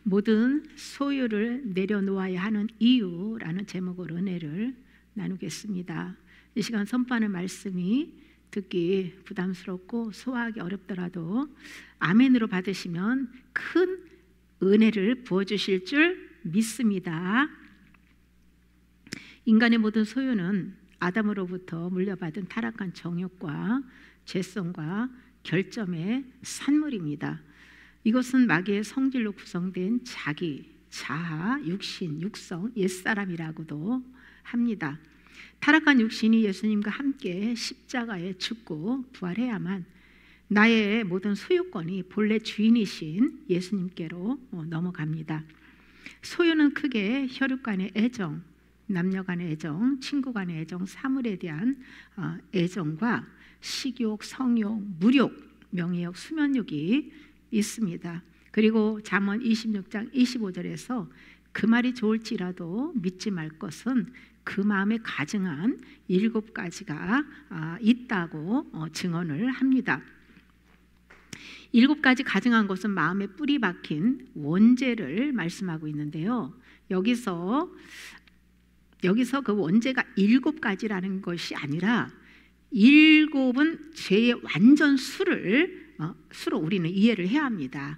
모든 소유를 내려놓아야 하는 이유라는 제목으로 은혜를 나누겠습니다. 이 시간 선포하는 말씀이 듣기 부담스럽고 소화하기 어렵더라도 아멘으로 받으시면 큰 은혜를 부어주실 줄 믿습니다. 인간의 모든 소유는 아담으로부터 물려받은 타락한 정욕과 죄성과 결점의 산물입니다. 이것은 마귀의 성질로 구성된 자기, 자아, 육신, 육성, 옛사람이라고도 합니다. 타락한 육신이 예수님과 함께 십자가에 죽고 부활해야만 나의 모든 소유권이 본래 주인이신 예수님께로 넘어갑니다. 소유는 크게 혈육 간의 애정, 남녀 간의 애정, 친구 간의 애정, 사물에 대한 애정과 식욕, 성욕, 무욕, 명예욕, 수면욕이 있습니다. 그리고 잠언 26장 25절에서 그 말이 좋을지라도 믿지 말 것은 그 마음에 가증한 7가지가 있다고 증언을 합니다. 7가지 가증한 것은 마음에 뿌리 박힌 원죄를 말씀하고 있는데요. 여기서 그 원죄가 7가지라는 것이 아니라 7은 죄의 완전 수로 우리는 이해를 해야 합니다.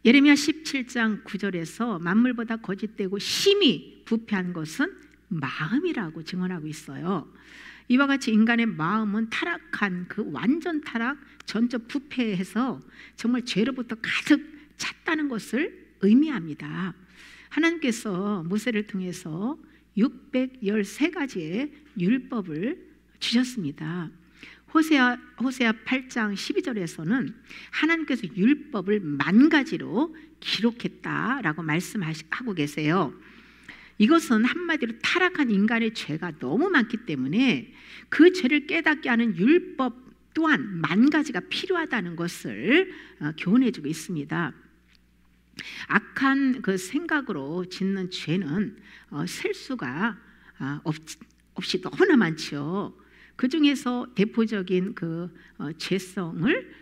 예레미야 17장 9절에서 만물보다 거짓되고 심히 부패한 것은 마음이라고 증언하고 있어요. 이와 같이 인간의 마음은 타락한 그 완전 타락, 전적 부패해서 정말 죄로부터 가득 찼다는 것을 의미합니다. 하나님께서 모세를 통해서 613가지의 율법을 주셨습니다. 호세아 8장 12절에서는 하나님께서 율법을 10,000가지로 기록했다라고 말씀하고 계세요. 이것은 한마디로 타락한 인간의 죄가 너무 많기 때문에 그 죄를 깨닫게 하는 율법 또한 10,000가지가 필요하다는 것을 교훈해주고 있습니다. 악한 그 생각으로 짓는 죄는 셀 수가 없이 너무나 많죠. 그 중에서 대표적인 그 죄성을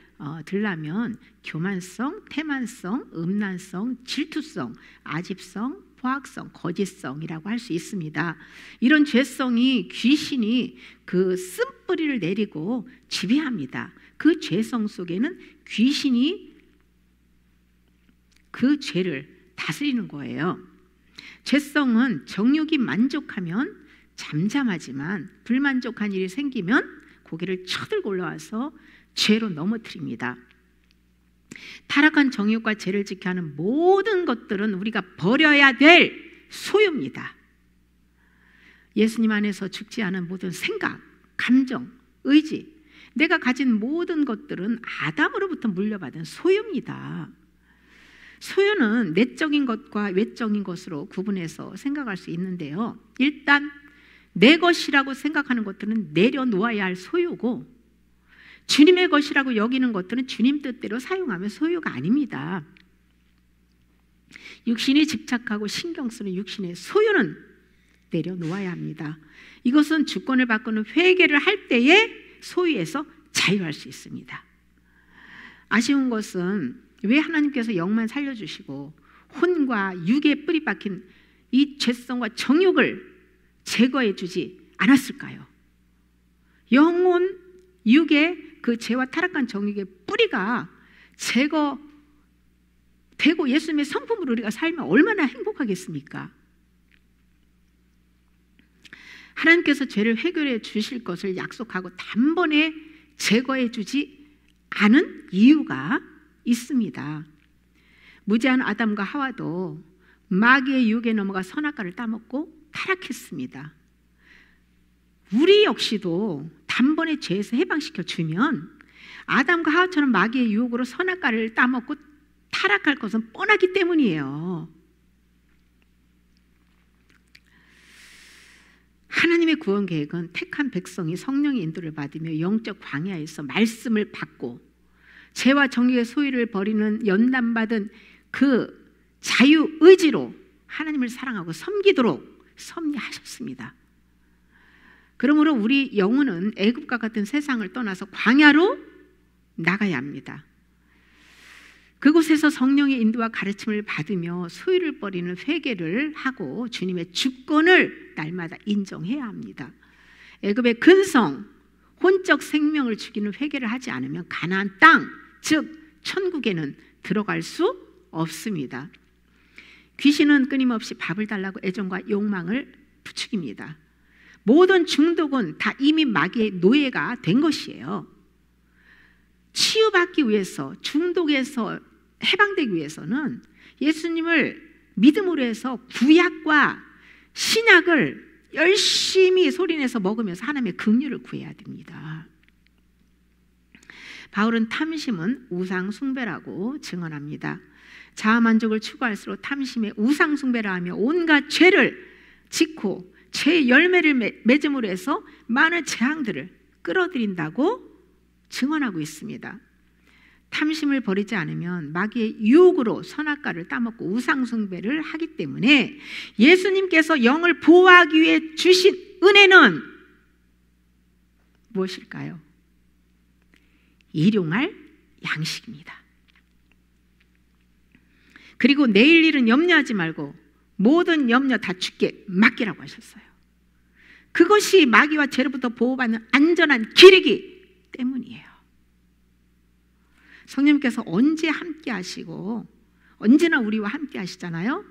들라면 교만성, 태만성, 음란성, 질투성, 아집성, 포악성, 거짓성이라고 할 수 있습니다. 이런 죄성이 귀신이 그 쓴뿌리를 내리고 지배합니다. 그 죄성 속에는 귀신이 그 죄를 다스리는 거예요. 죄성은 정욕이 만족하면 잠잠하지만 불만족한 일이 생기면 고개를 쳐들고 올라와서 죄로 넘어뜨립니다. 타락한 정욕과 죄를 지켜 하는 모든 것들은 우리가 버려야 될 소유입니다. 예수님 안에서 죽지 않은 모든 생각, 감정, 의지, 내가 가진 모든 것들은 아담으로부터 물려받은 소유입니다. 소유는 내적인 것과 외적인 것으로 구분해서 생각할 수 있는데요. 일단 내 것이라고 생각하는 것들은 내려놓아야 할 소유고, 주님의 것이라고 여기는 것들은 주님 뜻대로 사용하면 소유가 아닙니다. 육신이 집착하고 신경 쓰는 육신의 소유는 내려놓아야 합니다. 이것은 주권을 바꾸는 회개를 할 때에 소유에서 자유할 수 있습니다. 아쉬운 것은 왜 하나님께서 영만 살려주시고 혼과 육에 뿌리 박힌 이 죄성과 정욕을 제거해 주지 않았을까요? 영혼, 육의 그 죄와 타락한 정욕의 뿌리가 제거되고 예수님의 성품으로 우리가 살면 얼마나 행복하겠습니까? 하나님께서 죄를 해결해 주실 것을 약속하고 단번에 제거해 주지 않은 이유가 있습니다. 무지한 아담과 하와도 마귀의 유혹에 넘어가 선악과를 따먹고 타락했습니다. 우리 역시도 단번에 죄에서 해방시켜 주면 아담과 하와처럼 마귀의 유혹으로 선악과를 따먹고 타락할 것은 뻔하기 때문이에요. 하나님의 구원 계획은 택한 백성이 성령의 인도를 받으며 영적 광야에서 말씀을 받고 죄와 정욕의 소유를 버리는 연단받은 그 자유의지로 하나님을 사랑하고 섬기도록 섭리하셨습니다. 그러므로 우리 영혼은 애굽과 같은 세상을 떠나서 광야로 나가야 합니다. 그곳에서 성령의 인도와 가르침을 받으며 소유를 버리는 회개를 하고 주님의 주권을 날마다 인정해야 합니다. 애굽의 근성, 혼적 생명을 죽이는 회개를 하지 않으면 가나안 땅, 즉 천국에는 들어갈 수 없습니다. 귀신은 끊임없이 밥을 달라고 애정과 욕망을 부추깁니다. 모든 중독은 다 이미 마귀의 노예가 된 것이에요. 치유받기 위해서, 중독에서 해방되기 위해서는 예수님을 믿음으로 해서 구약과 신약을 열심히 소리내서 먹으면서 하나님의 긍휼을 구해야 됩니다. 바울은 탐심은 우상 숭배라고 증언합니다. 자아만족을 추구할수록 탐심에 우상 숭배를 하며 온갖 죄를 짓고 죄의 열매를 맺음으로 해서 많은 재앙들을 끌어들인다고 증언하고 있습니다. 탐심을 버리지 않으면 마귀의 유혹으로 선악과를 따먹고 우상 숭배를 하기 때문에 예수님께서 영을 보호하기 위해 주신 은혜는 무엇일까요? 일용할 양식입니다. 그리고 내일 일은 염려하지 말고 모든 염려 다 주께 맡기라고 하셨어요. 그것이 마귀와 죄로부터 보호받는 안전한 길이기 때문이에요. 성령님께서 언제 함께 하시고 언제나 우리와 함께 하시잖아요.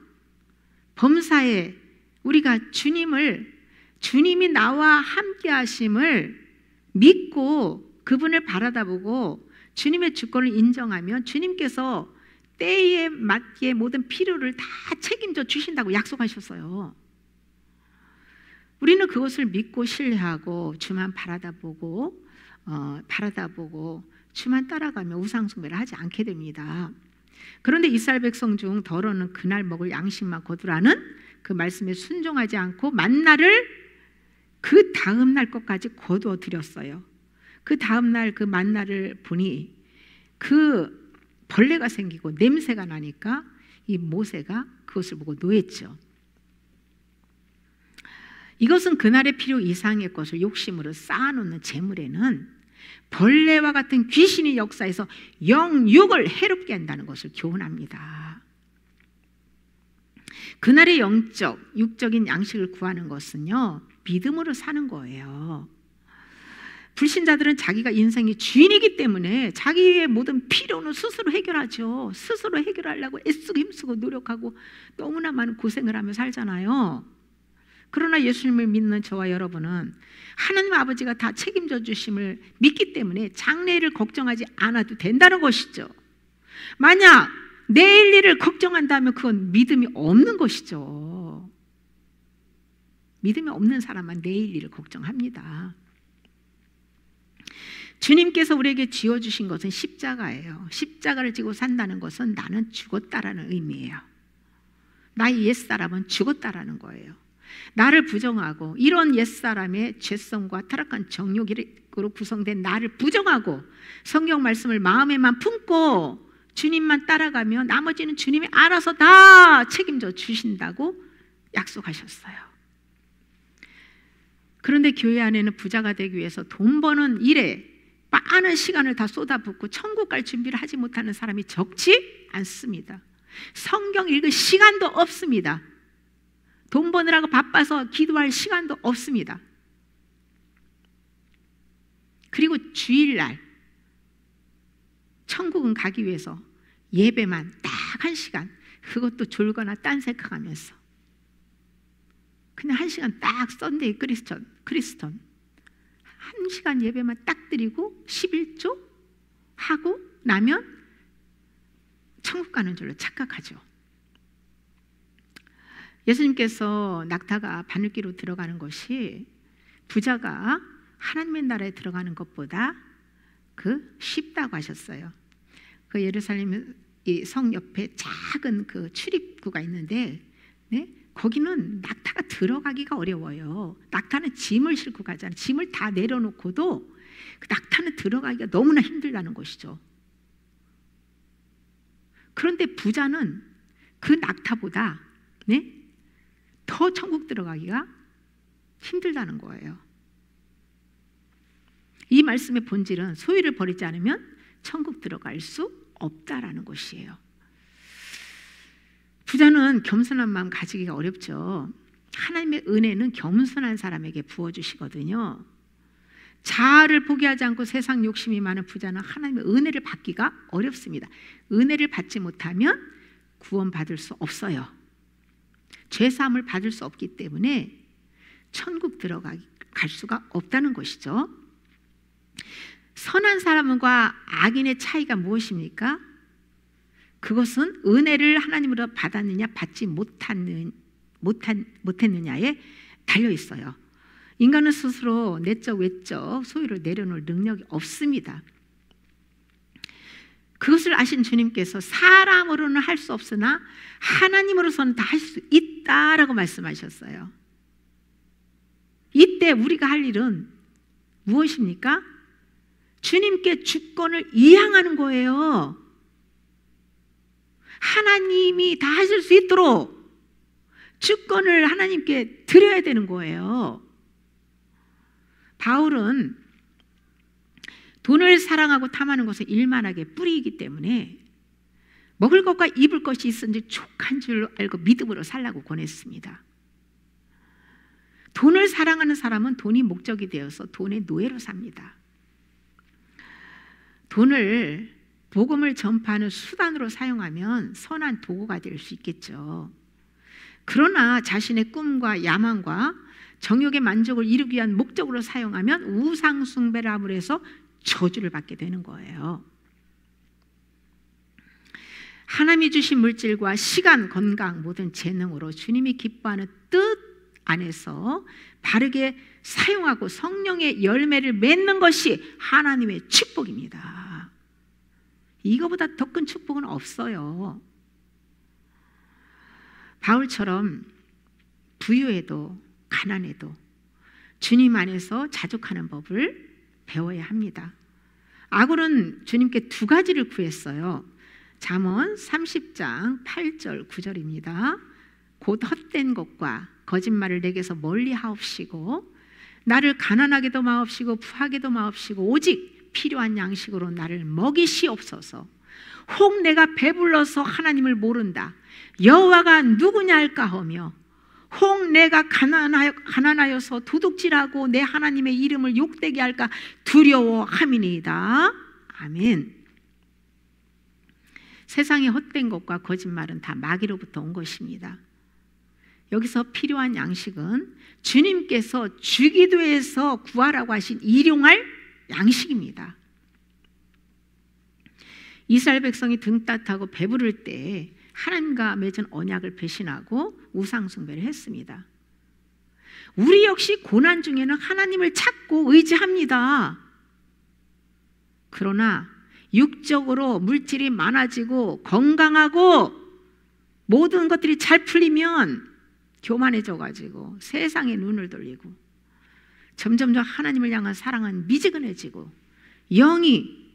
범사에 우리가 주님이 나와 함께 하심을 믿고 그분을 바라다보고 주님의 주권을 인정하면 주님께서 때에 맞게 모든 필요를 다 책임져 주신다고 약속하셨어요. 우리는 그것을 믿고 신뢰하고 주만 바라다보고 주만 따라가며 우상숭배를 하지 않게 됩니다. 그런데 이스라엘 백성 중 더러는 그날 먹을 양식만 거두라는 그 말씀에 순종하지 않고 만나를 그 다음 날 것까지 거두어 드렸어요. 그 다음 날 그 만나를 보니 그 벌레가 생기고 냄새가 나니까 이 모세가 그것을 보고 노했죠. 이것은 그날의 필요 이상의 것을 욕심으로 쌓아놓는 재물에는 벌레와 같은 귀신이 역사해서 영육을 해롭게 한다는 것을 교훈합니다. 그날의 영적, 육적인 양식을 구하는 것은요, 믿음으로 사는 거예요. 불신자들은 자기가 인생의 주인이기 때문에 자기의 모든 필요는 스스로 해결하죠. 스스로 해결하려고 애쓰고 힘쓰고 노력하고 너무나 많은 고생을 하며 살잖아요. 그러나 예수님을 믿는 저와 여러분은 하나님 아버지가 다 책임져 주심을 믿기 때문에 장래일을 걱정하지 않아도 된다는 것이죠. 만약 내일 일을 걱정한다면 그건 믿음이 없는 것이죠. 믿음이 없는 사람만 내일 일을 걱정합니다. 주님께서 우리에게 지어주신 것은 십자가예요. 십자가를 지고 산다는 것은 나는 죽었다라는 의미예요. 나의 옛사람은 죽었다라는 거예요. 나를 부정하고 이런 옛사람의 죄성과 타락한 정욕으로 구성된 나를 부정하고 성경 말씀을 마음에만 품고 주님만 따라가면 나머지는 주님이 알아서 다 책임져 주신다고 약속하셨어요. 그런데 교회 안에는 부자가 되기 위해서 돈 버는 일에 많은 시간을 다 쏟아붓고 천국 갈 준비를 하지 못하는 사람이 적지 않습니다. 성경 읽을 시간도 없습니다. 돈 버느라고 바빠서 기도할 시간도 없습니다. 그리고 주일날 천국은 가기 위해서 예배만 딱 1시간, 그것도 졸거나 딴 생각하면서 그냥 1시간 딱 썬데이 크리스천 1시간 예배만 딱 드리고 11조 하고 나면 천국 가는 줄로 착각하죠. 예수님께서 낙타가 바늘기로 들어가는 것이 부자가 하나님의 나라에 들어가는 것보다 쉽다고 하셨어요. 그 예루살렘 성 옆에 작은 그 출입구가 있는데, 네? 거기는 낙타가 들어가기가 어려워요. 낙타는 짐을 싣고 가잖아요. 짐을 다 내려놓고도 그 낙타는 들어가기가 너무나 힘들다는 것이죠. 그런데 부자는 그 낙타보다 더 천국 들어가기가 힘들다는 거예요. 이 말씀의 본질은 소유를 버리지 않으면 천국 들어갈 수 없다라는 것이에요. 부자는 겸손한 마음 가지기가 어렵죠. 하나님의 은혜는 겸손한 사람에게 부어주시거든요. 자아를 포기하지 않고 세상 욕심이 많은 부자는 하나님의 은혜를 받기가 어렵습니다. 은혜를 받지 못하면 구원받을 수 없어요. 죄사함을 받을 수 없기 때문에 천국 갈 수가 없다는 것이죠. 선한 사람과 악인의 차이가 무엇입니까? 그것은 은혜를 하나님으로 받았느냐 받지 못했느냐에 달려 있어요. 인간은 스스로 내적 외적 소유를 내려놓을 능력이 없습니다. 그것을 아신 주님께서 사람으로는 할 수 없으나 하나님으로서는 다 할 수 있다라고 말씀하셨어요. 이때 우리가 할 일은 무엇입니까? 주님께 주권을 이양하는 거예요. 하나님이 다 하실 수 있도록 주권을 하나님께 드려야 되는 거예요. 바울은 돈을 사랑하고 탐하는 것은 일만하게 뿌리이기 때문에 먹을 것과 입을 것이 있은지 족한 줄 알고 믿음으로 살라고 권했습니다. 돈을 사랑하는 사람은 돈이 목적이 되어서 돈의 노예로 삽니다. 돈을 복음을 전파하는 수단으로 사용하면 선한 도구가 될 수 있겠죠. 그러나 자신의 꿈과 야망과 정욕의 만족을 이루기 위한 목적으로 사용하면 우상 숭배를 함으로해서 저주를 받게 되는 거예요. 하나님이 주신 물질과 시간, 건강, 모든 재능으로 주님이 기뻐하는 뜻 안에서 바르게 사용하고 성령의 열매를 맺는 것이 하나님의 축복입니다. 이거보다 더 큰 축복은 없어요. 바울처럼 부유해도 가난해도 주님 안에서 자족하는 법을 배워야 합니다. 아굴은 주님께 두 가지를 구했어요. 잠언 30장 8절 9절입니다. 곧 헛된 것과 거짓말을 내게서 멀리 하옵시고 나를 가난하게도 마옵시고 부하게도 마옵시고 오직 필요한 양식으로 나를 먹이시옵소서. 혹 내가 배불러서 하나님을 모른다. 여호와가 누구냐 할까 하며 혹 내가 가난하여서 도둑질하고 내 하나님의 이름을 욕되게 할까 두려워함이니이다. 아멘. 세상의 헛된 것과 거짓말은 다 마귀로부터 온 것입니다. 여기서 필요한 양식은 주님께서 주기도에서 구하라고 하신 일용할 양식입니다. 이스라엘 백성이 등 따뜻하고 배부를 때 하나님과 맺은 언약을 배신하고 우상 숭배를 했습니다. 우리 역시 고난 중에는 하나님을 찾고 의지합니다. 그러나 육적으로 물질이 많아지고 건강하고 모든 것들이 잘 풀리면 교만해져 가지고 세상에 눈을 돌리고 점점점 하나님을 향한 사랑은 미지근해지고 영이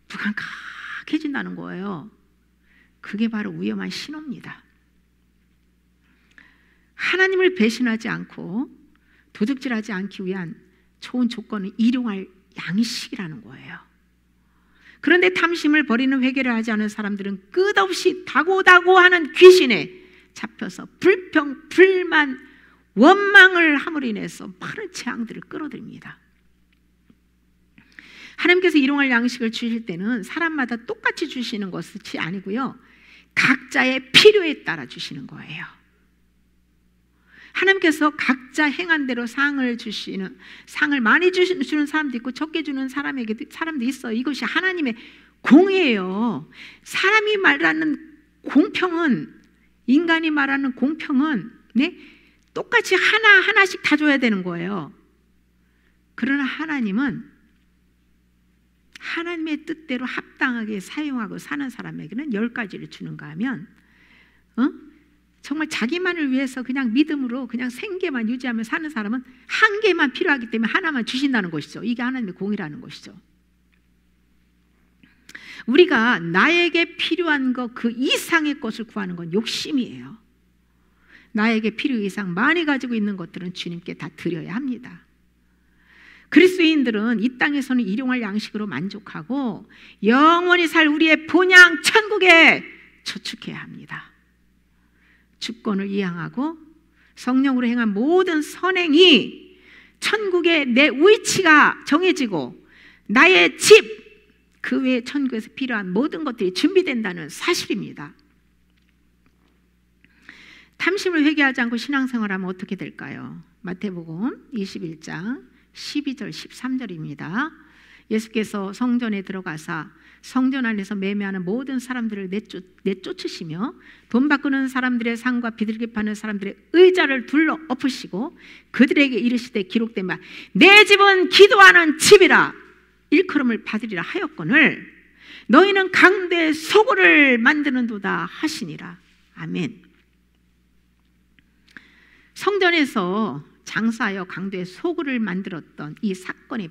부감각해진다는 거예요. 그게 바로 위험한 신호입니다. 하나님을 배신하지 않고 도둑질하지 않기 위한 좋은 조건은 일용할 양식이라는 거예요. 그런데 탐심을 버리는 회개를 하지 않은 사람들은 끝없이 다고다고하는 귀신에 잡혀서 불평, 불만, 원망을 함으로 인해서 많은 재앙들을 끌어들입니다. 하나님께서 일용할 양식을 주실 때는 사람마다 똑같이 주시는 것이 아니고요, 각자의 필요에 따라 주시는 거예요. 하나님께서 각자 행한 대로 상을 많이 주는 사람도 있고 적게 주는 사람도 있어요. 이것이 하나님의 공이에요. 사람이 말하는 공평은, 인간이 말하는 공평은 똑같이 하나씩 다 줘야 되는 거예요. 그러나 하나님은 하나님의 뜻대로 합당하게 사용하고 사는 사람에게는 10가지를 주는가 하면 정말 자기만을 위해서 그냥 믿음으로 그냥 생계만 유지하며 사는 사람은 한 개만 필요하기 때문에 하나만 주신다는 것이죠. 이게 하나님의 공이라는 것이죠. 우리가 나에게 필요한 것 그 이상의 것을 구하는 건 욕심이에요. 나에게 필요 이상 많이 가지고 있는 것들은 주님께 다 드려야 합니다. 그리스도인들은 이 땅에서는 일용할 양식으로 만족하고 영원히 살 우리의 본향 천국에 저축해야 합니다. 주권을 이양하고 성령으로 행한 모든 선행이 천국에 내 위치가 정해지고 나의 집, 그 외에 천국에서 필요한 모든 것들이 준비된다는 사실입니다. 탐심을 회개하지 않고 신앙생활하면 어떻게 될까요? 마태복음 21장 12절 13절입니다. 예수께서 성전에 들어가사 성전 안에서 매매하는 모든 사람들을 내쫓으시며 돈 바꾸는 사람들의 상과 비둘기 파는 사람들의 의자를 둘러 엎으시고 그들에게 이르시되 기록된 바 내 집은 기도하는 집이라 일컬음을 받으리라 하였거늘 너희는 강대의 소굴을 만드는도다 하시니라. 아멘. 성전에서 장사하여 강도의 소굴을 만들었던 이 사건의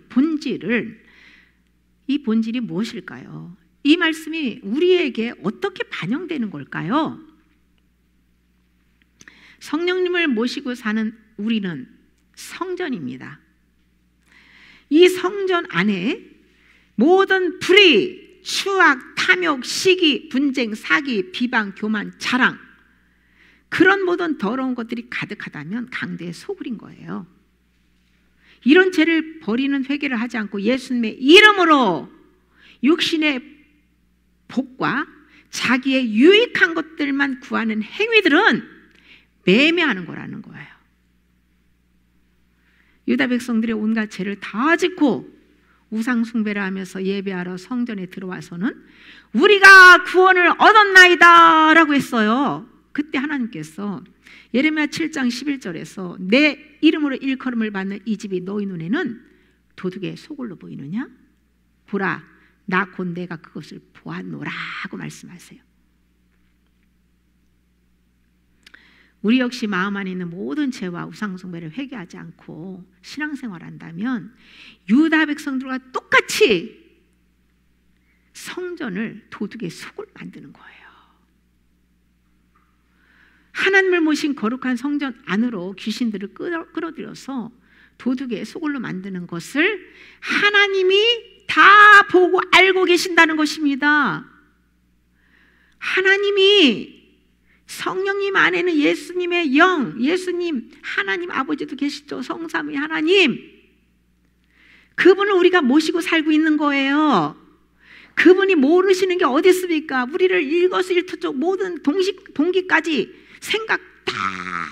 이 본질이 무엇일까요? 이 말씀이 우리에게 어떻게 반영되는 걸까요? 성령님을 모시고 사는 우리는 성전입니다. 이 성전 안에 모든 불의, 추악, 탐욕, 시기, 분쟁, 사기, 비방, 교만, 자랑, 그런 모든 더러운 것들이 가득하다면 강도의 소굴인 거예요. 이런 죄를 버리는 회개를 하지 않고 예수님의 이름으로 육신의 복과 자기의 유익한 것들만 구하는 행위들은 매매하는 거라는 거예요. 유다 백성들의 온갖 죄를 다 짓고 우상 숭배를 하면서 예배하러 성전에 들어와서는 우리가 구원을 얻었나이다 라고 했어요. 그때 하나님께서 예레미야 7장 11절에서 내 이름으로 일컬음을 받는 이 집이 너희 눈에는 도둑의 소굴로 보이느냐? 보라, 나 곧 내가 그것을 보았노라고 말씀하세요. 우리 역시 마음 안에 있는 모든 죄와 우상숭배를 회개하지 않고 신앙생활한다면 유다 백성들과 똑같이 성전을 도둑의 소굴 만드는 거예요. 하나님을 모신 거룩한 성전 안으로 귀신들을 끌어들여서 도둑의 소굴로 만드는 것을 하나님이 다 보고 알고 계신다는 것입니다. 하나님이 성령님 안에는 예수님의 영, 예수님 하나님 아버지도 계시죠. 성삼위 하나님, 그분을 우리가 모시고 살고 있는 거예요. 그분이 모르시는 게 어디 있습니까? 우리를 일거수일투족 모든 동기까지 생각 다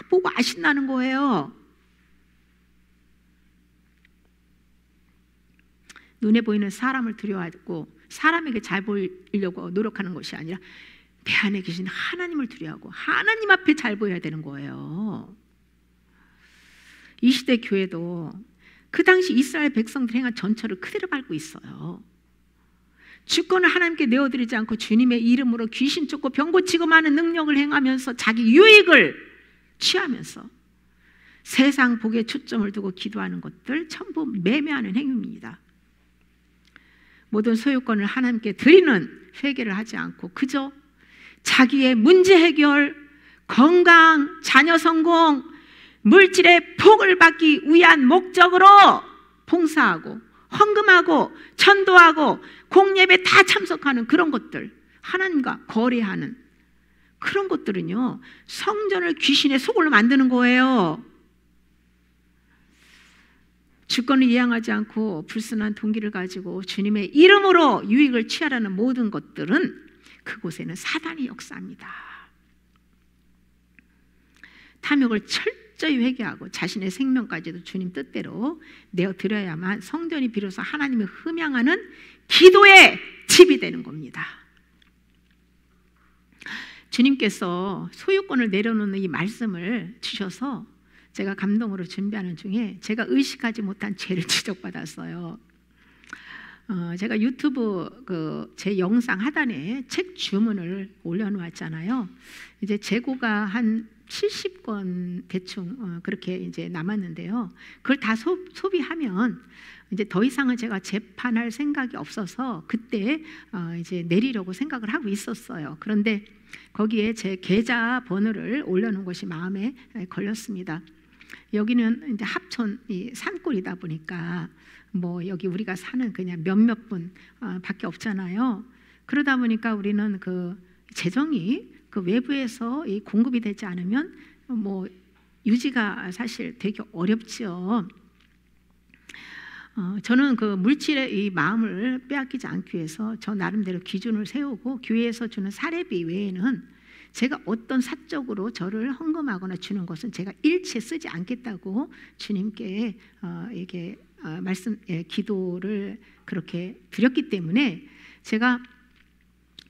보고 아신다는 거예요. 눈에 보이는 사람을 두려워하고 사람에게 잘 보이려고 노력하는 것이 아니라 내 안에 계신 하나님을 두려워하고 하나님 앞에 잘 보여야 되는 거예요. 이 시대 교회도 그 당시 이스라엘 백성들 행한 전철을 그대로 밟고 있어요. 주권을 하나님께 내어드리지 않고 주님의 이름으로 귀신 쫓고 병 고치고 많은 능력을 행하면서 자기 유익을 취하면서 세상 복에 초점을 두고 기도하는 것들 전부 매매하는 행위입니다. 모든 소유권을 하나님께 드리는 회개를 하지 않고 그저 자기의 문제 해결, 건강, 자녀 성공, 물질의 복을 받기 위한 목적으로 봉사하고 헌금하고 전도하고 공예배 다 참석하는 그런 것들, 하나님과 거래하는 그런 것들은요, 성전을 귀신의 소굴로 만드는 거예요. 주권을 이양하지 않고 불순한 동기를 가지고 주님의 이름으로 유익을 취하라는 모든 것들은 그곳에는 사단이 역사합니다. 탐욕을 철저히 회개하고 자신의 생명까지도 주님 뜻대로 내어드려야만 성전이 비로소 하나님을 흠양하는 기도의 집이 되는 겁니다. 주님께서 소유권을 내려놓는 이 말씀을 주셔서 제가 감동으로 준비하는 중에 제가 의식하지 못한 죄를 지적받았어요. 제가 유튜브 제 영상 하단에 책 주문을 올려놓았잖아요. 이제 재고가 한 70권 대충 그렇게 이제 남았는데요. 그걸 다 소비하면 이제 더 이상은 제가 재판할 생각이 없어서 그때 이제 내리려고 생각을 하고 있었어요. 그런데 거기에 제 계좌 번호를 올려놓은 것이 마음에 걸렸습니다. 여기는 이제 합천 이 산골이다 보니까 뭐 여기 우리가 사는 그냥 몇몇 분 밖에 없잖아요. 그러다 보니까 우리는 그 재정이 그 외부에서 이 공급이 되지 않으면 뭐 유지가 사실 되게 어렵죠. 저는 그 물질의 이 마음을 빼앗기지 않기 위해서 저 나름대로 기준을 세우고 교회에서 주는 사례비 외에는 제가 어떤 사적으로 저를 헌금하거나 주는 것은 제가 일체 쓰지 않겠다고 주님께 이게 기도를 그렇게 드렸기 때문에 제가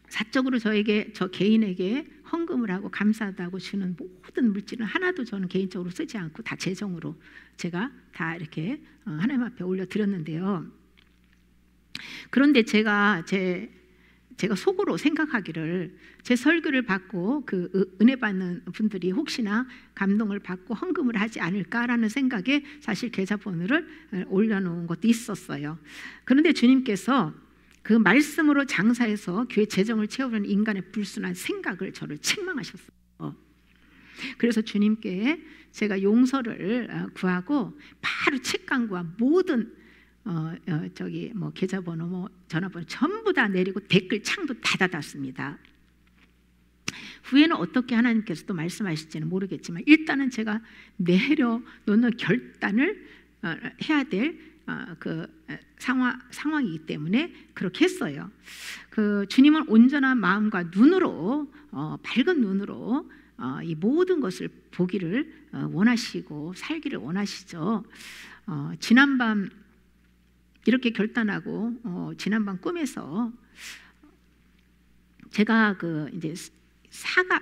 사적으로 저 개인에게 헌금을 하고 감사하다고 주는 모든 물질은 하나도 저는 개인적으로 쓰지 않고 다 재정으로 제가 다 이렇게 하나님 앞에 올려드렸는데요. 그런데 제가 속으로 생각하기를 제 설교를 받고 그 은혜 받는 분들이 혹시나 감동을 받고 헌금을 하지 않을까라는 생각에 사실 계좌번호를 올려놓은 것도 있었어요. 그런데 주님께서 그 말씀으로 장사해서 교회 재정을 채우려는 인간의 불순한 생각을 저를 책망하셨어요. 그래서 주님께 제가 용서를 구하고 바로 책강과 모든 계좌번호 전화번호 전부 다 내리고 댓글 창도 다 닫았습니다. 후에는 어떻게 하나님께서 또 말씀하실지는 모르겠지만 일단은 제가 내려놓는 결단을 해야 될 그 상황이기 때문에 그렇게 했어요. 그 주님은 온전한 마음과 눈으로 밝은 눈으로 이 모든 것을 보기를 원하시고 살기를 원하시죠. 지난밤 이렇게 결단하고 지난밤 꿈에서 제가 그 이제 사각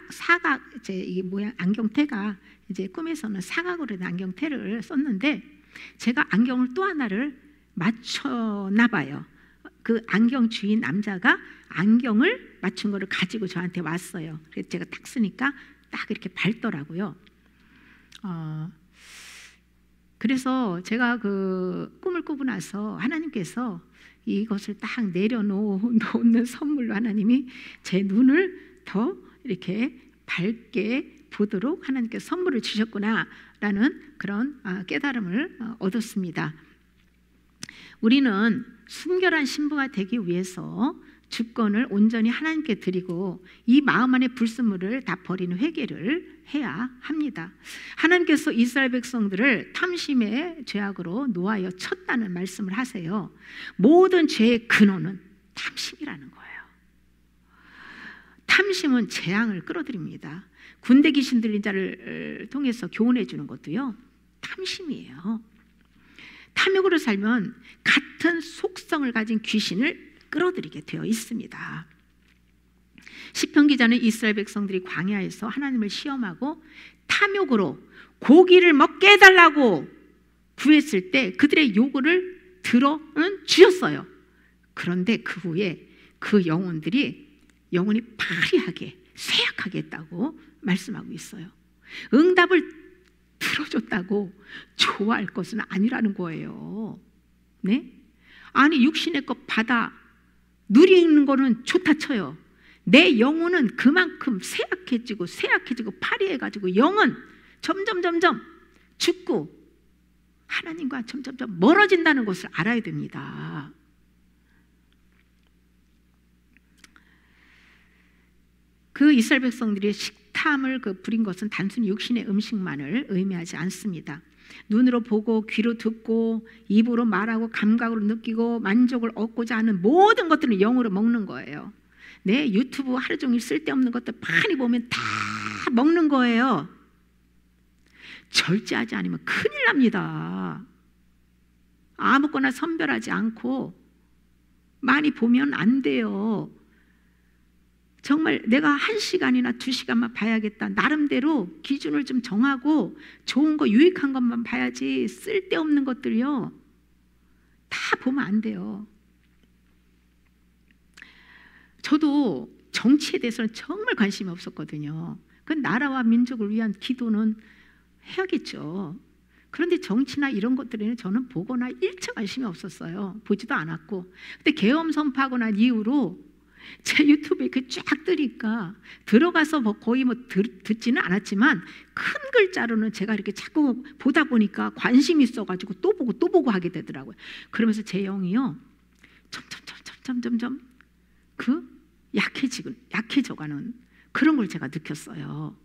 이 모양 안경테가 이제 꿈에서는 사각으로 된 안경테를 썼는데 제가 안경을 또 하나를 맞췄나 봐요. 그 안경 주인 남자가 안경을 맞춘 거를 가지고 저한테 왔어요. 그래서 제가 딱 쓰니까 딱 이렇게 밝더라고요. 그래서 제가 그 꿈을 꾸고 나서 하나님께서 이것을 딱 내려놓는 선물로 하나님이 제 눈을 더 이렇게 밝게 보도록 하나님께서 선물을 주셨구나라는 그런 깨달음을 얻었습니다. 우리는 순결한 신부가 되기 위해서 주권을 온전히 하나님께 드리고 이 마음 안의 불순물을 다 버리는 회개를 해야 합니다. 하나님께서 이스라엘 백성들을 탐심의 죄악으로 노하여 쳤다는 말씀을 하세요. 모든 죄의 근원은 탐심이라는 거예요. 탐심은 재앙을 끌어들입니다. 군대 귀신 들린 자를 통해서 교훈해 주는 것도요, 탐심이에요. 탐욕으로 살면 같은 속성을 가진 귀신을 끌어들이게 되어 있습니다. 시편 기자는 이스라엘 백성들이 광야에서 하나님을 시험하고 탐욕으로 고기를 먹게 해달라고 구했을 때 그들의 요구를 들어는 주셨어요. 그런데 그 후에 그 영혼이 파리하게 쇠약하게 했다고 말씀하고 있어요. 응답을 들어줬다고 좋아할 것은 아니라는 거예요. 네? 아니 육신의 것 받아 누리는 거는 좋다 쳐요. 내 영혼은 그만큼 쇠약해지고 파리해가지고 영은 점점 죽고 하나님과 점점 멀어진다는 것을 알아야 됩니다. 그 이스라엘 백성들이 식탐을 부린 것은 단순히 육신의 음식만을 의미하지 않습니다. 눈으로 보고 귀로 듣고 입으로 말하고 감각으로 느끼고 만족을 얻고자 하는 모든 것들을 영으로 먹는 거예요. 네, 유튜브 하루 종일 쓸데없는 것들 많이 보면 다 먹는 거예요. 절제하지 않으면 큰일 납니다. 아무거나 선별하지 않고 많이 보면 안 돼요. 정말 내가 1시간이나 2시간만 봐야겠다. 나름대로 기준을 좀 정하고 좋은 거 유익한 것만 봐야지 쓸데없는 것들요 다 보면 안 돼요. 저도 정치에 대해서는 정말 관심이 없었거든요. 그 나라와 민족을 위한 기도는 해야겠죠. 그런데 정치나 이런 것들에는 저는 보거나 일체 관심이 없었어요. 보지도 않았고. 근데 계엄 선포하고 난 이후로 제 유튜브에 이렇게 쫙 뜨니까 들어가서 뭐 거의 듣지는 않았지만 큰 글자로는 제가 이렇게 자꾸 보다 보니까 관심이 있어가지고 또 보고 하게 되더라고요. 그러면서 제 영이요 점점 약해져가는 그런 걸 제가 느꼈어요.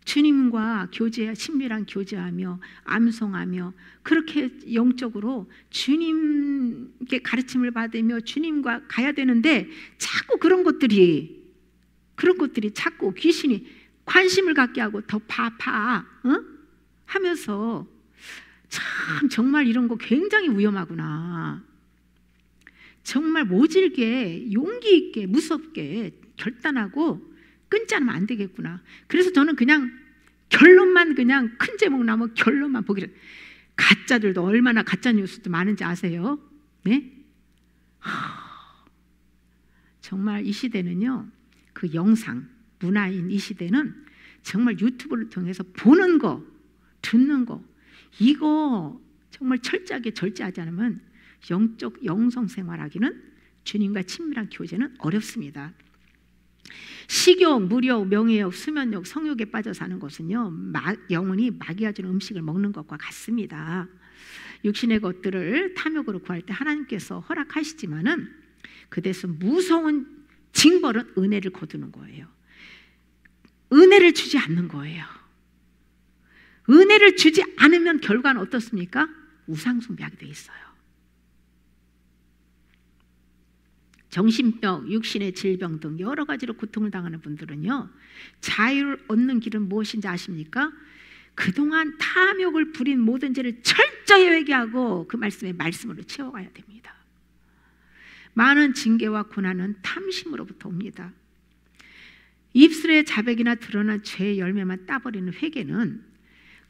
주님과 친밀한 교제하며 암송하며 그렇게 영적으로 주님께 가르침을 받으며 주님과 가야 되는데 자꾸 그런 것들이 자꾸 귀신이 관심을 갖게 하고 더 하면서 참 정말 이런 거 굉장히 위험하구나. 정말 모질게 용기 있게 무섭게 결단하고 끊지 않으면 안 되겠구나. 그래서 저는 그냥 결론만 그냥 큰 제목 나오면 결론만 보기를. 가짜들도 얼마나 가짜 뉴스도 많은지 아세요? 네? 정말 이 시대는요, 그 영상 문화인 이 시대는 정말 유튜브를 통해서 보는 거, 듣는 거 이거 정말 철저하게 절제하지 않으면 영성 생활하기는 주님과 친밀한 교제는 어렵습니다. 식욕, 무력, 명예욕, 수면욕, 성욕에 빠져 사는 것은요 영혼이 마귀가 주는 음식을 먹는 것과 같습니다. 육신의 것들을 탐욕으로 구할 때 하나님께서 허락하시지만은 그 대신 무서운 징벌은 은혜를 거두는 거예요. 은혜를 주지 않는 거예요. 은혜를 주지 않으면 결과는 어떻습니까? 우상숭배하게 돼 있어요. 정신병, 육신의 질병 등 여러 가지로 고통을 당하는 분들은요 자유를 얻는 길은 무엇인지 아십니까? 그동안 탐욕을 부린 모든 죄를 철저히 회개하고 그 말씀으로 채워가야 됩니다. 많은 징계와 고난은 탐심으로부터 옵니다. 입술의 자백이나 드러난 죄의 열매만 따버리는 회개는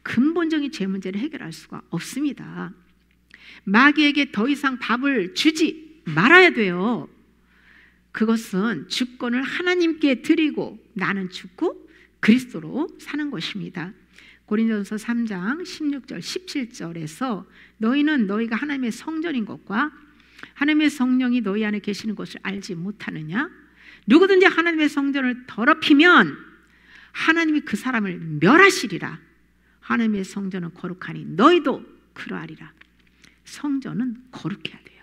근본적인 죄 문제를 해결할 수가 없습니다. 마귀에게 더 이상 밥을 주지 말아야 돼요. 그것은 주권을 하나님께 드리고 나는 죽고 그리스도로 사는 것입니다. 고린도전서 3장 16절 17절에서 너희는 너희가 하나님의 성전인 것과 하나님의 성령이 너희 안에 계시는 것을 알지 못하느냐? 누구든지 하나님의 성전을 더럽히면 하나님이 그 사람을 멸하시리라. 하나님의 성전은 거룩하니 너희도 그러하리라. 성전은 거룩해야 돼요.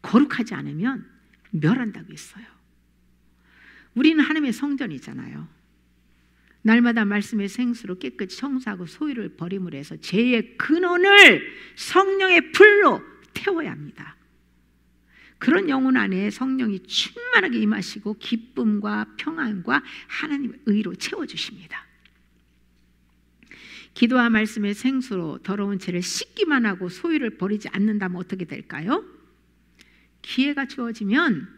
거룩하지 않으면 멸한다고 했어요. 우리는 하나님의 성전이잖아요. 날마다 말씀의 생수로 깨끗이 청소하고 소유를 버림으로 해서 죄의 근원을 성령의 불로 태워야 합니다. 그런 영혼 안에 성령이 충만하게 임하시고 기쁨과 평안과 하나님의 의로 채워주십니다. 기도와 말씀의 생수로 더러운 죄를 씻기만 하고 소유를 버리지 않는다면 어떻게 될까요? 기회가 주어지면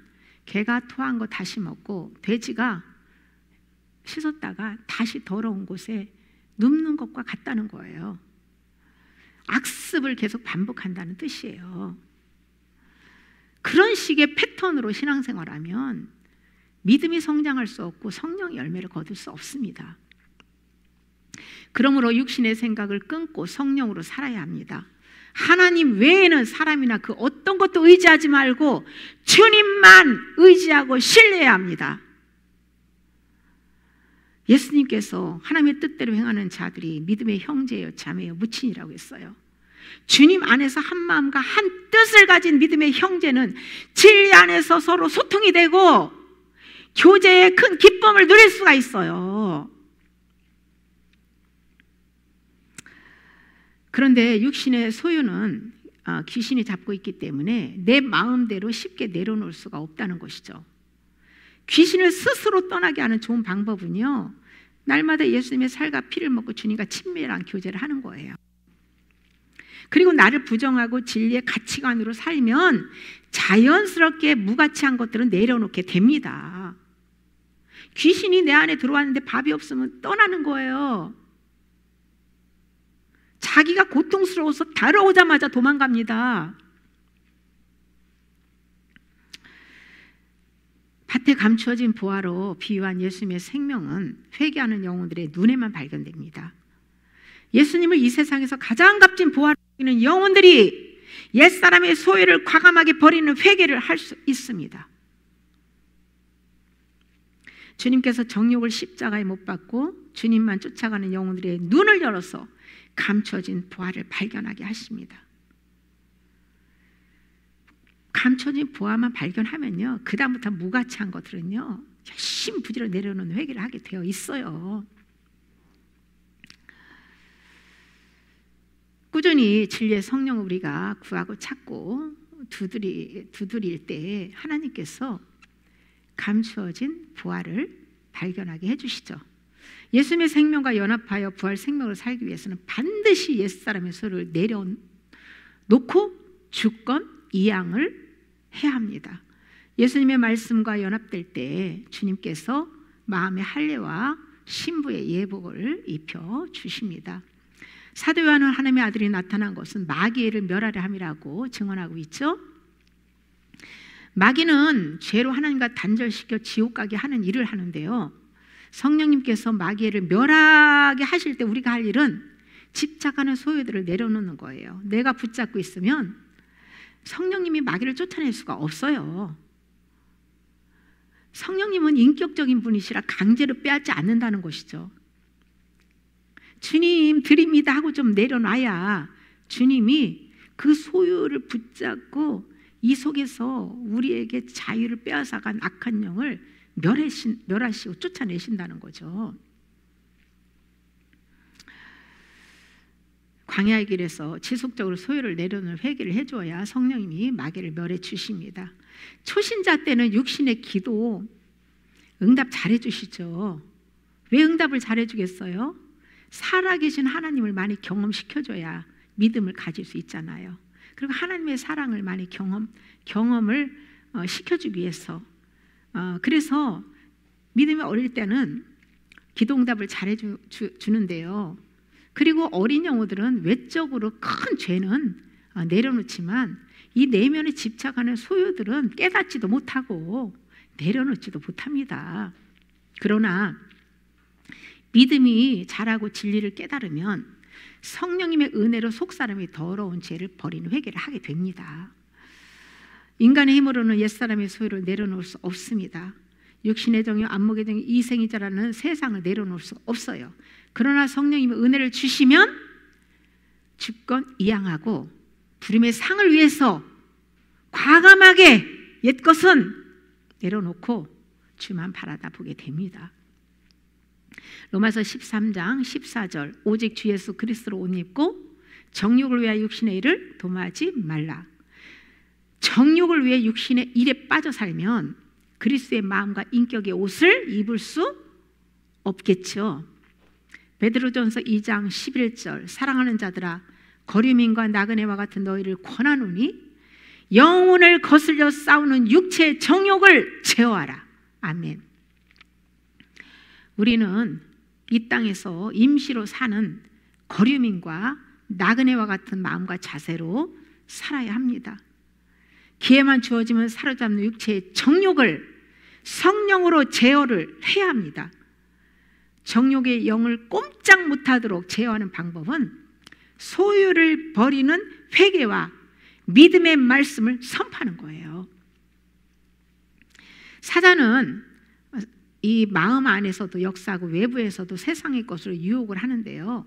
개가 토한 거 다시 먹고 돼지가 씻었다가 다시 더러운 곳에 눕는 것과 같다는 거예요. 악습을 계속 반복한다는 뜻이에요. 그런 식의 패턴으로 신앙생활하면 믿음이 성장할 수 없고 성령의 열매를 거둘 수 없습니다. 그러므로 육신의 생각을 끊고 성령으로 살아야 합니다. 하나님 외에는 사람이나 그 어떤 것도 의지하지 말고 주님만 의지하고 신뢰해야 합니다. 예수님께서 하나님의 뜻대로 행하는 자들이 믿음의 형제요 자매요 무친이라고 했어요. 주님 안에서 한 마음과 한 뜻을 가진 믿음의 형제는 진리 안에서 서로 소통이 되고 교제의 큰 기쁨을 누릴 수가 있어요. 그런데 육신의 소유는 귀신이 잡고 있기 때문에 내 마음대로 쉽게 내려놓을 수가 없다는 것이죠. 귀신을 스스로 떠나게 하는 좋은 방법은요, 날마다 예수님의 살과 피를 먹고 주님과 친밀한 교제를 하는 거예요. 그리고 나를 부정하고 진리의 가치관으로 살면 자연스럽게 무가치한 것들은 내려놓게 됩니다. 귀신이 내 안에 들어왔는데 밥이 없으면 떠나는 거예요. 자기가 고통스러워서 다가오자마자 도망갑니다. 밭에 감추어진 보화로 비유한 예수님의 생명은 회개하는 영혼들의 눈에만 발견됩니다. 예수님을 이 세상에서 가장 값진 보화로 여기는 영혼들이 옛사람의 소유를 과감하게 버리는 회개를 할 수 있습니다. 주님께서 정욕을 십자가에 못 박고 주님만 쫓아가는 영혼들의 눈을 열어서 감춰진 부활을 발견하게 하십니다. 감춰진 부활만 발견하면요, 그 다음부터 무가치한 것들은요 열심히 부지로 내려놓는 회개를 하게 되어 있어요. 꾸준히 진리의 성령을 우리가 구하고 찾고 두드릴 때 하나님께서 감추어진 부활을 발견하게 해주시죠. 예수님의 생명과 연합하여 부활 생명을 살기 위해서는 반드시 옛사람의 소유를 내려놓고 주권 이양을 해야 합니다. 예수님의 말씀과 연합될 때 주님께서 마음의 할례와 신부의 예복을 입혀 주십니다. 사도 요한은 하나님의 아들이 나타난 것은 마귀를 멸하려 함이라고 증언하고 있죠. 마귀는 죄로 하나님과 단절시켜 지옥 가게 하는 일을 하는데요, 성령님께서 마귀를 멸하게 하실 때 우리가 할 일은 집착하는 소유들을 내려놓는 거예요. 내가 붙잡고 있으면 성령님이 마귀를 쫓아낼 수가 없어요. 성령님은 인격적인 분이시라 강제로 빼앗지 않는다는 것이죠. 주님 드립니다 하고 좀 내려놔야 주님이 그 소유를 붙잡고 이 속에서 우리에게 자유를 빼앗아간 악한 영을 멸하시고 쫓아내신다는 거죠. 광야의 길에서 지속적으로 소유를 내려놓는 회개를 해줘야 성령님이 마귀를 멸해 주십니다. 초신자 때는 육신의 기도 응답 잘해 주시죠. 왜 응답을 잘해 주겠어요? 살아계신 하나님을 많이 경험시켜줘야 믿음을 가질 수 있잖아요. 그리고 하나님의 사랑을 많이 경험을 시켜주기 위해서, 그래서 믿음이 어릴 때는 기도 응답을 잘해 주는데요. 그리고 어린 영혼들은 외적으로 큰 죄는 내려놓지만 이 내면에 집착하는 소유들은 깨닫지도 못하고 내려놓지도 못합니다. 그러나 믿음이 자라고 진리를 깨달으면 성령님의 은혜로 속사람이 더러운 죄를 버리는 회개를 하게 됩니다. 인간의 힘으로는 옛사람의 소유를 내려놓을 수 없습니다. 육신의 정욕, 안목의 정욕, 이생의 자라는 세상을 내려놓을 수 없어요. 그러나 성령님의 은혜를 주시면 주권 이양하고 부름의 상을 위해서 과감하게 옛것은 내려놓고 주만 바라다 보게 됩니다. 로마서 13장 14절, 오직 주 예수 그리스도로 옷 입고 정욕을 위하여 육신의 일을 도모하지 말라. 정욕을 위해 육신의 일에 빠져 살면 그리스도의 마음과 인격의 옷을 입을 수 없겠죠. 베드로전서 2장 11절, 사랑하는 자들아 거류민과 나그네와 같은 너희를 권하노니 영혼을 거슬려 싸우는 육체의 정욕을 제어하라. 아멘. 우리는 이 땅에서 임시로 사는 거류민과 나그네와 같은 마음과 자세로 살아야 합니다. 기회만 주어지면 사로잡는 육체의 정욕을 성령으로 제어를 해야 합니다. 정욕의 영을 꼼짝 못하도록 제어하는 방법은 소유를 버리는 회개와 믿음의 말씀을 선포하는 거예요. 사단은 이 마음 안에서도 역사하고 외부에서도 세상의 것으로 유혹을 하는데요,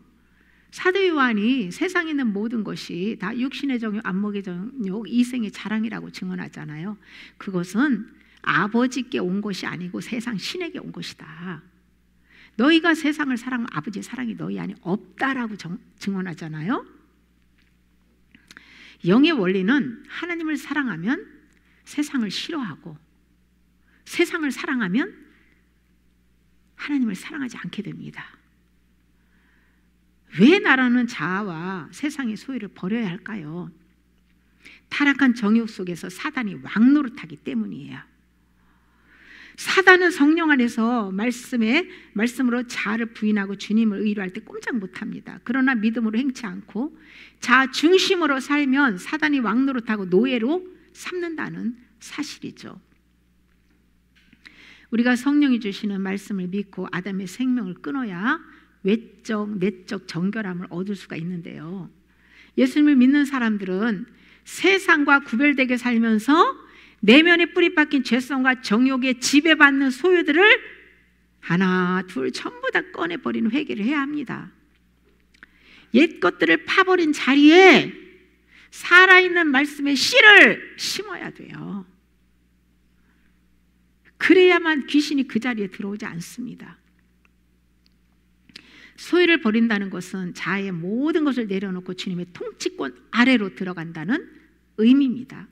사도 요한이 세상에 있는 모든 것이 다 육신의 정욕, 안목의 정욕, 이생의 자랑이라고 증언하잖아요. 그것은 아버지께 온 것이 아니고 세상 신에게 온 것이다. 너희가 세상을 사랑하면 아버지의 사랑이 너희 안에 없다라고 증언하잖아요. 영의 원리는 하나님을 사랑하면 세상을 싫어하고 세상을 사랑하면 하나님을 사랑하지 않게 됩니다. 왜 나라는 자아와 세상의 소유를 버려야 할까요? 타락한 정욕 속에서 사단이 왕노릇하기 때문이에요. 사단은 성령 안에서 말씀으로 자아를 부인하고 주님을 의뢰할 때 꼼짝 못합니다. 그러나 믿음으로 행치 않고 자아 중심으로 살면 사단이 왕노릇하고 노예로 삼는다는 사실이죠. 우리가 성령이 주시는 말씀을 믿고 아담의 생명을 끊어야 외적, 내적 정결함을 얻을 수가 있는데요, 예수님을 믿는 사람들은 세상과 구별되게 살면서 내면에 뿌리 박힌 죄성과 정욕에 지배받는 소유들을 하나 둘 전부 다 꺼내버리는 회개를 해야 합니다. 옛 것들을 파버린 자리에 살아있는 말씀의 씨를 심어야 돼요. 그래야만 귀신이 그 자리에 들어오지 않습니다. 소유를 버린다는 것은 자아의 모든 것을 내려놓고 주님의 통치권 아래로 들어간다는 의미입니다.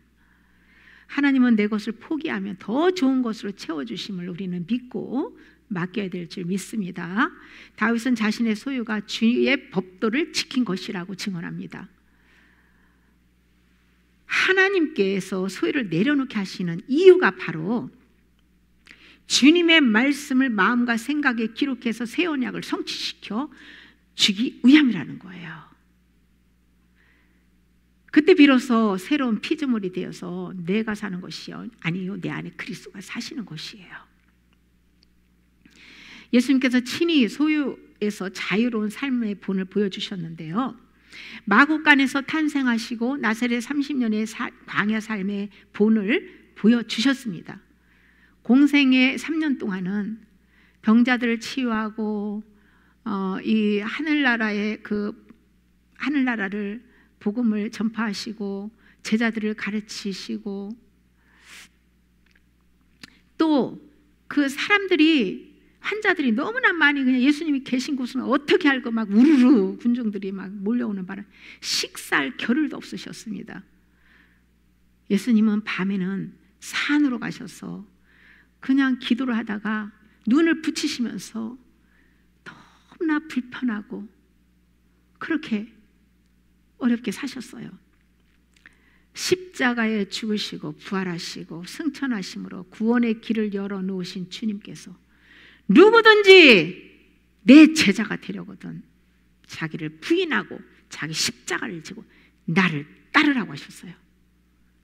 하나님은 내 것을 포기하면 더 좋은 것으로 채워주심을 우리는 믿고 맡겨야 될 줄 믿습니다. 다윗은 자신의 소유가 주의 법도를 지킨 것이라고 증언합니다. 하나님께서 소유를 내려놓게 하시는 이유가 바로 주님의 말씀을 마음과 생각에 기록해서 새 언약을 성취시켜 주기 위함이라는 거예요. 그때 비로소 새로운 피조물이 되어서 내가 사는 것이요 아니요 내 안에 그리스도가 사시는 것이에요. 예수님께서 친히 소유에서 자유로운 삶의 본을 보여주셨는데요, 마구간에서 탄생하시고 나사렛 30년의 광야 삶의 본을 보여주셨습니다. 공생의 3년 동안은 병자들을 치유하고 이 하늘나라의 하늘나라를 복음을 전파하시고 제자들을 가르치시고, 또 그 환자들이 너무나 많이 그냥 예수님이 계신 곳은 어떻게 알고 막 우르르 군중들이 막 몰려오는 바람에 식사할 겨를도 없으셨습니다. 예수님은 밤에는 산으로 가셔서 그냥 기도를 하다가 눈을 붙이시면서 너무나 불편하고 그렇게 어렵게 사셨어요. 십자가에 죽으시고 부활하시고 승천하심으로 구원의 길을 열어놓으신 주님께서 누구든지 내 제자가 되려거든 자기를 부인하고 자기 십자가를 지고 나를 따르라고 하셨어요.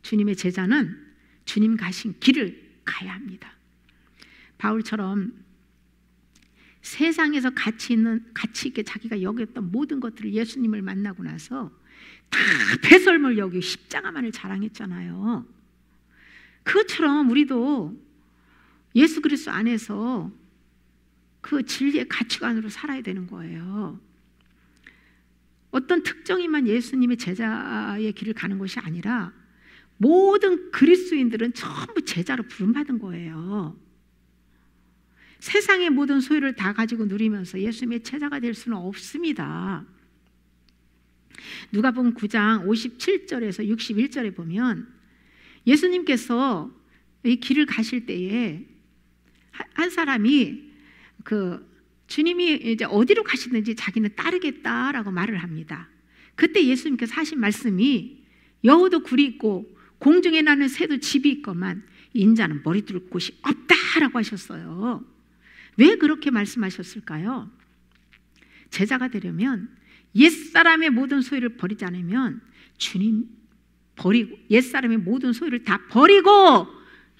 주님의 제자는 주님 가신 길을 가야 합니다. 바울처럼 세상에서 가치 있게 자기가 여겼던 모든 것들을 예수님을 만나고 나서 다 배설물 여기고 십자가만을 자랑했잖아요. 그것처럼 우리도 예수 그리스도 안에서 그 진리의 가치관으로 살아야 되는 거예요. 어떤 특정인만 예수님의 제자의 길을 가는 것이 아니라 모든 그리스도인들은 전부 제자로 부름받은 거예요. 세상의 모든 소유를 다 가지고 누리면서 예수님의 제자가 될 수는 없습니다. 누가복음 9장 57절에서 61절에 보면 예수님께서 이 길을 가실 때에 한 사람이 주님이 이제 어디로 가시든지 자기는 따르겠다라고 말을 합니다. 그때 예수님께서 하신 말씀이 여우도 굴이 있고 공중에 나는 새도 집이 있거만 인자는 머리 둘 곳이 없다라고 하셨어요. 왜 그렇게 말씀하셨을까요? 제자가 되려면 옛사람의 모든 소유를 버리지 않으면 주님 버리고 옛사람의 모든 소유를 다 버리고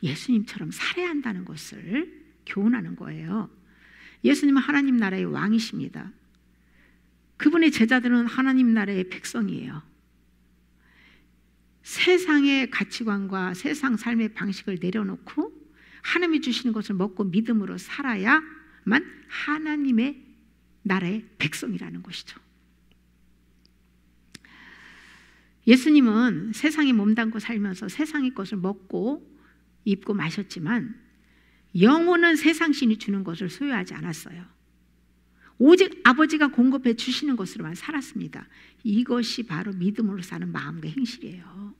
예수님처럼 살아야 한다는 것을 교훈하는 거예요. 예수님은 하나님 나라의 왕이십니다. 그분의 제자들은 하나님 나라의 백성이에요. 세상의 가치관과 세상 삶의 방식을 내려놓고 하나님이 주시는 것을 먹고 믿음으로 살아야만 하나님의 나라의 백성이라는 것이죠. 예수님은 세상에 몸담고 살면서 세상의 것을 먹고 입고 마셨지만 영혼은 세상 신이 주는 것을 소유하지 않았어요. 오직 아버지가 공급해 주시는 것으로만 살았습니다. 이것이 바로 믿음으로 사는 마음과 행실이에요.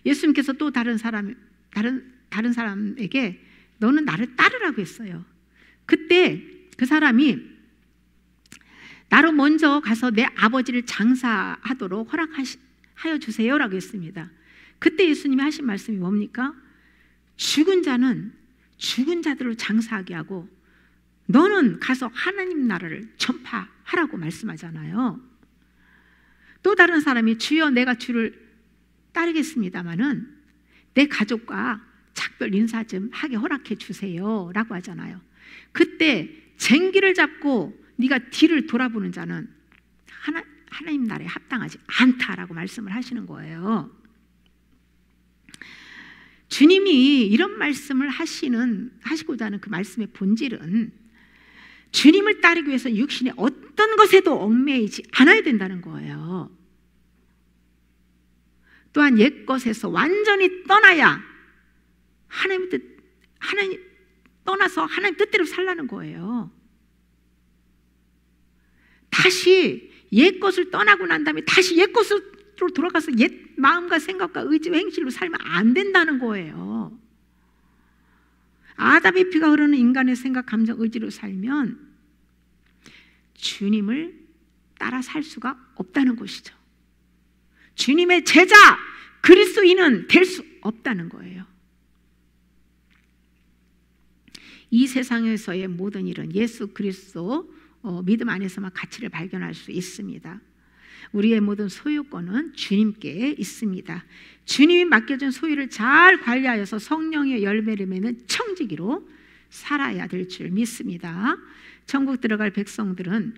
예수님께서 또 다른 사람에게 너는 나를 따르라고 했어요. 그때 그 사람이 나로 먼저 가서 내 아버지를 장사하도록 허락하여 주세요라고 했습니다. 그때 예수님이 하신 말씀이 뭡니까? 죽은 자는 죽은 자들로 장사하게 하고 너는 가서 하나님 나라를 전파하라고 말씀하잖아요. 또 다른 사람이 주여 내가 주를 따르겠습니다마는 내 가족과 작별 인사 좀 하게 허락해 주세요 라고 하잖아요. 그때 쟁기를 잡고 네가 뒤를 돌아보는 자는 하나님 나라에 합당하지 않다라고 말씀을 하시는 거예요. 주님이 이런 말씀을 하시고자 하는 그 말씀의 본질은 주님을 따르기 위해서 육신의 어떤 것에도 얽매이지 않아야 된다는 거예요. 또한 옛것에서 완전히 떠나야 하나님 떠나서 하나님 뜻대로 살라는 거예요. 다시 옛것을 떠나고 난 다음에 다시 옛것으로 돌아가서 옛 마음과 생각과 의지와 행실로 살면 안 된다는 거예요. 아담의 피가 흐르는 인간의 생각, 감정, 의지로 살면 주님을 따라 살 수가 없다는 것이죠. 주님의 제자, 그리스도인은 될 수 없다는 거예요. 이 세상에서의 모든 일은 예수 그리스도 믿음 안에서만 가치를 발견할 수 있습니다. 우리의 모든 소유권은 주님께 있습니다. 주님이 맡겨준 소유를 잘 관리하여서 성령의 열매를 맺는 청지기로 살아야 될 줄 믿습니다. 천국 들어갈 백성들은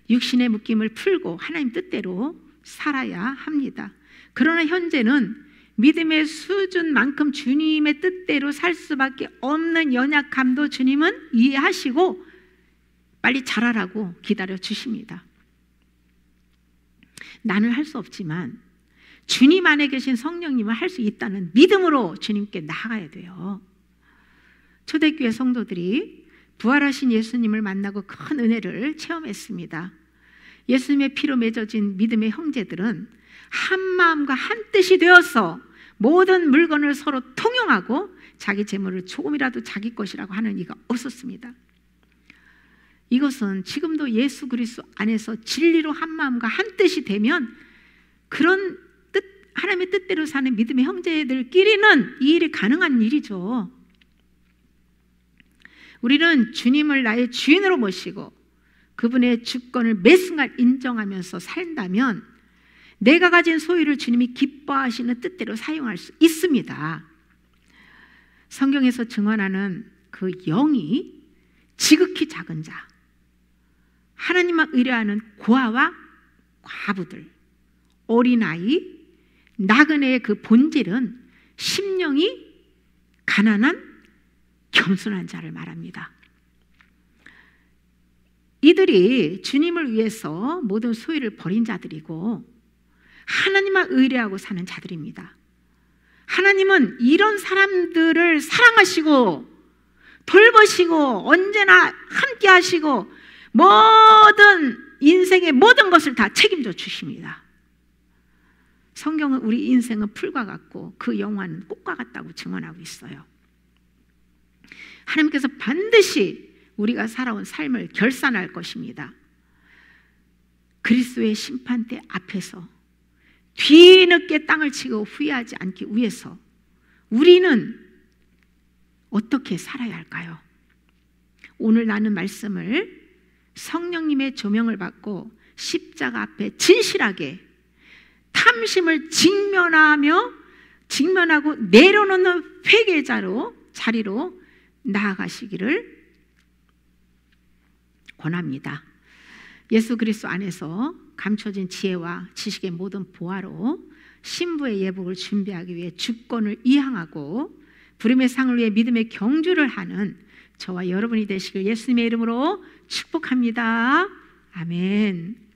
육신의 묶임을 풀고 하나님 뜻대로 살아야 합니다. 그러나 현재는 믿음의 수준만큼 주님의 뜻대로 살 수밖에 없는 연약함도 주님은 이해하시고 빨리 자라라고 기다려 주십니다. 나는 할 수 없지만 주님 안에 계신 성령님은 할 수 있다는 믿음으로 주님께 나아가야 돼요. 초대교회 성도들이 부활하신 예수님을 만나고 큰 은혜를 체험했습니다. 예수님의 피로 맺어진 믿음의 형제들은 한 마음과 한 뜻이 되어서 모든 물건을 서로 통용하고 자기 재물을 조금이라도 자기 것이라고 하는 이가 없었습니다. 이것은 지금도 예수 그리스도 안에서 진리로 한 마음과 한 뜻이 되면 그런 하나님의 뜻대로 사는 믿음의 형제들끼리는 이 일이 가능한 일이죠. 우리는 주님을 나의 주인으로 모시고 그분의 주권을 매 순간 인정하면서 산다면 내가 가진 소유를 주님이 기뻐하시는 뜻대로 사용할 수 있습니다. 성경에서 증언하는 그 영이 지극히 작은 자, 하나님만 의뢰하는 고아와 과부들, 어린아이, 나그네의 그 본질은 심령이 가난한 겸손한 자를 말합니다. 이들이 주님을 위해서 모든 소유를 버린 자들이고 하나님만 의뢰하고 사는 자들입니다. 하나님은 이런 사람들을 사랑하시고 돌보시고 언제나 함께 하시고 모든 인생의 모든 것을 다 책임져 주십니다. 성경은 우리 인생은 풀과 같고 그 영화는 꽃과 같다고 증언하고 있어요. 하나님께서 반드시 우리가 살아온 삶을 결산할 것입니다. 그리스도의 심판대 앞에서 뒤늦게 땅을 치고 후회하지 않기 위해서 우리는 어떻게 살아야 할까요? 오늘 나눈 말씀을 성령님의 조명을 받고 십자가 앞에 진실하게 탐심을 직면하고 내려놓는 자리로 나아가시기를 권합니다. 예수 그리스도 안에서 감춰진 지혜와 지식의 모든 보화로 신부의 예복을 준비하기 위해 주권을 이항하고 부름의 상을 위해 믿음의 경주를 하는 저와 여러분이 되시길 예수님의 이름으로 축복합니다. 아멘.